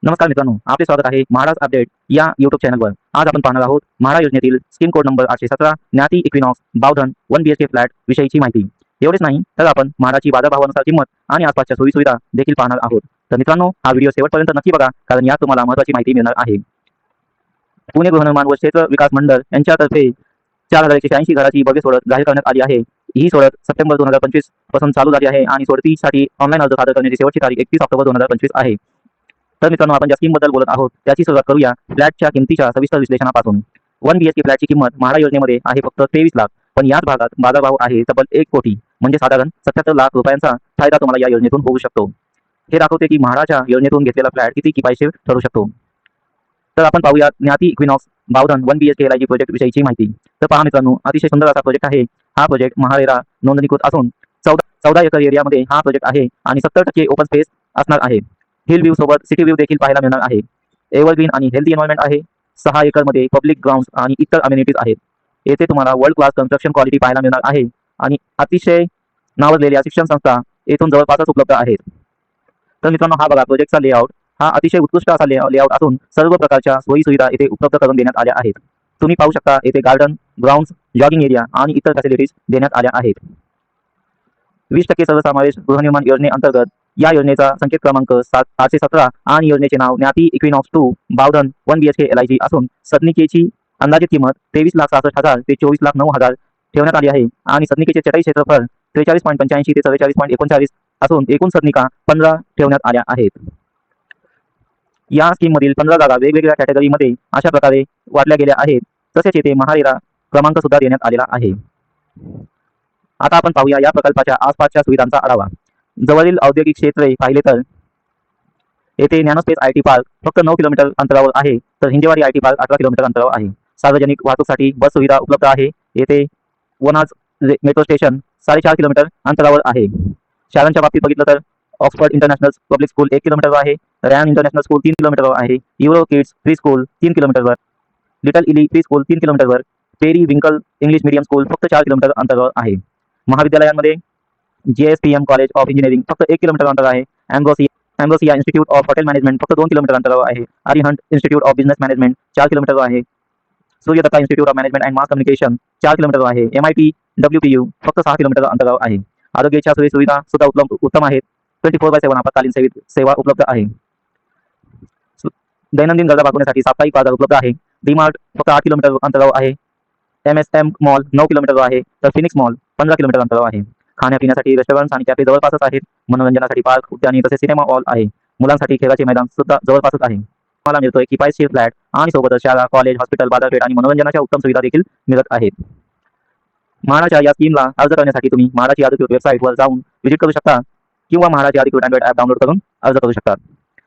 नमस्कार मित्रांनो, आपले स्वागत आहे महाराज अपडेट या यूट्यूब चॅनलवर। आज आपण पाहणार आहोत म्हाडा योजनेतील scheme code number 817 Dnyati Equinox Bavdhan 1 BHK flat विषयीची माहिती। एवढेच नाही तर आपण म्हाडाची बाजारभावानुसार किंमत आणि आसपासच्या सोयीसुविधा देखील पाहणार आहोत। तर मित्रांनो, हा व्हिडिओ शेवटपर्यंत नक्की बघा, कारण यात तुम्हाला महत्त्वाची माहिती मिळणार आहे। पुणे गृहनिर्माण व क्षेत्र विकास मंडळ यांच्यातर्फे 4180 घराची भव्य सोडत जाहीर करण्यात आली आहे। ही सोडत सप्टेंबर 2025 पासून चालू झाली आहे आणि सोडतीसाठी ऑनलाईन अर्ज सादर करण्याची शेवटची तारीख 31 ऑक्टोबर 2025 आहे। तर मित्रांनो, आपण ज्या स्कीम बद्दल बोलत आहोत त्याची सुरुवात करूया फ्लॅटच्या किमतीच्या सविस्तर विश्लेषणापासून। 1 BHK फ्लॅटची किंमत म्हाडा योजनेमध्ये आहे फक्त 23 लाख, पण याच भागात बाजारभाव आहे तब्बल 1 कोटी, म्हणजे साधारण 77 लाख रुपयांचा फायदा तुम्हाला या योजनेतून होऊ शकतो। हे दाखवते की म्हाडाच्या योजनेतून घेतलेला फ्लॅट किती किफायतशीर ठरू शकतो। तर आपण पाहूया Dnyati Equinox Bavdhan 1 BHK LIG project विषयीची माहिती। तर पहा मित्रांनो, अतिशय सुंदर असा प्रोजेक्ट आहे। हा प्रोजेक्ट महारेरा नोंदणीकृत असून 14 एकर एरियामध्ये हा प्रोजेक्ट आहे आणि 70% ओपन स्पेस असणार आहे। हिल व्ह्यू सोबत सिटी व्ह्यू देखील पाहायला मिळणार आहे। एव्हरग्रीन आणि हेल्दी एन्व्हायरमेंट आहे। 6 एकर मध्ये पब्लिक ग्राउंड्स आणि इतर अमेनिटीज आहेत। येथे तुम्हाला वर्ल्ड क्लास कन्स्ट्रक्शन क्वालिटी पाहायला मिळणार आहे आणि अतिशय नावाजलेल्या शिक्षण संस्था येथून जवळपासच उपलब्ध आहेत। तर मित्रांनो, हा बघा प्रोजेक्टचा लेआउट। हा अतिशय उत्कृष्ट असा लेआउट असून सर्व प्रकारच्या सोयी सुविधा येथे उपलब्ध करून देण्यात आल्या आहेत। तुम्ही पाहू शकता येथे गार्डन, ग्राउंड्स, जॉगिंग एरिया आणि इतर फॅसिलिटीज देण्यात आल्या आहेत। 20% सर्वसमावेश गृहनिर्माण योजनेअंतर्गत या योजनेचा संकेत क्रमांक 817 आणि योजनेचे नाव ज्ञाती इक्विनॉक्स 2 बावधन 1 BHK LIG असून सदनिकेची अंदाजित किंमत 23,66,000 ते 24,09,000 ठेवण्यात आली आहे आणि सदनिकेचे चटाई क्षेत्रफळ 43.85 ते 44.39 असून एकूण सदनिका 15 ठेवण्यात आल्या आहेत। या स्कीम मधील 15 जागा वेगवेगळ्या कॅटेगरीमध्ये अशा प्रकारे वाटल्या गेल्या आहेत। तसेच येथे महारेरा क्रमांक सुद्धा देण्यात आलेला आहे। आता आपण पाहूया या प्रकल्पाच्या आसपासच्या सुविधांचा आढावा। जवळील औद्योगिक क्षेत्रे पाहिले तर येथे नॅनोस्पेस IT पार्क फक्त 9 किलोमीटर अंतरावर आहे, तर हिंजेवाडी IT पार्क 18 किलोमीटर अंतरावर आहे। सार्वजनिक वाहतूकसाठी बस सुविधा उपलब्ध आहे। येथे वनाज मेट्रो स्टेशन 4.5 किलोमीटर अंतरावर आहे। शाळांच्या बाबतीत बघितलं तर ऑक्सफर्ड इंटरनॅशनल पब्लिक स्कूल 1 किलोमीटरवर आहे, रॅन इंटरनॅशनल स्कूल 3 किलोमीटरवर आहे, युरो किड्स प्री स्कूल 3 किलोमीटरवर, लिटल इली प्री स्कूल 3 किलोमीटरवर, पेरी विंकल इंग्लिश मीडियम स्कूल फक्त 4 किलोमीटर अंतरावर आहे। महाविद्यालयांमध्ये JSPM कॉलेज ऑफ इंजिनिअरिंग फक्त 1 किलोमीटर अंतर आहे। अँब्रोसिया इन्स्टिट्यूट ऑफ हॉटेल मॅनेजमेंट फक्त 2 किलोमीटर अंतरावर आहे। Arihant institute of business management 4 किलोमीटरवर आहे। Suryadatta institute of management and mass communication 4 किलोमीटरवर आहे। MIT WPU फक्त 6 किलोमीटर अंतरावर आहे। आरोग्याच्या सोयी सुविधा सुद्धा उत्तम आहेत। 24/7 आपत्कालीन सेवा उपलब्ध आहे। दैनंदिन गरजा भागवण्यासाठी साप्ताहिक बाजार उपलब्ध आहे। डीमार्ट फक्त 8 किलोमीटर अंतरावर आहे। MSM मॉल 9 किलोमीटरवर आहे, तर फिनिक्स मॉल 15 किलोमीटर अंतरावर आहे। खाण्यापिण्यासाठी रेस्टॉरंट्स आणि कॅफे जवळपासच आहेत। मनोरंजनासाठी पार्क, उद्याने तसेच सिनेमा हॉल आहे। मुलांसाठी खेळाचे मैदान सुद्धा जवळपासच आहे। तुम्हाला मिळतोय किफायतशीर फ्लॅट आणि सोबतच शाळा, कॉलेज, हॉस्पिटल, बाजारपेठ आणि मनोरंजनाच्या उत्तम सुविधा देखील मिळत आहेत। म्हाडाच्या या स्कीमला अर्ज करण्यासाठी तुम्ही म्हाडाची अधिकृत वेबसाईटवर जाऊन व्हिजिट करू शकता किंवा म्हाडाची अधिकृत अँड्रॉइड ॲप डाउनलोड करून अर्ज करू शकता।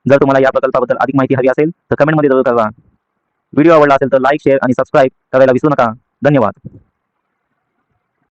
जर तुम्हाला या प्रकल्पाबद्दल अधिक माहिती हवी असेल तर कमेंटमध्ये जरूर कळवा। व्हिडिओ आवडला असेल तर लाईक, शेअर आणि सबस्क्राईब करायला विसरू नका। धन्यवाद।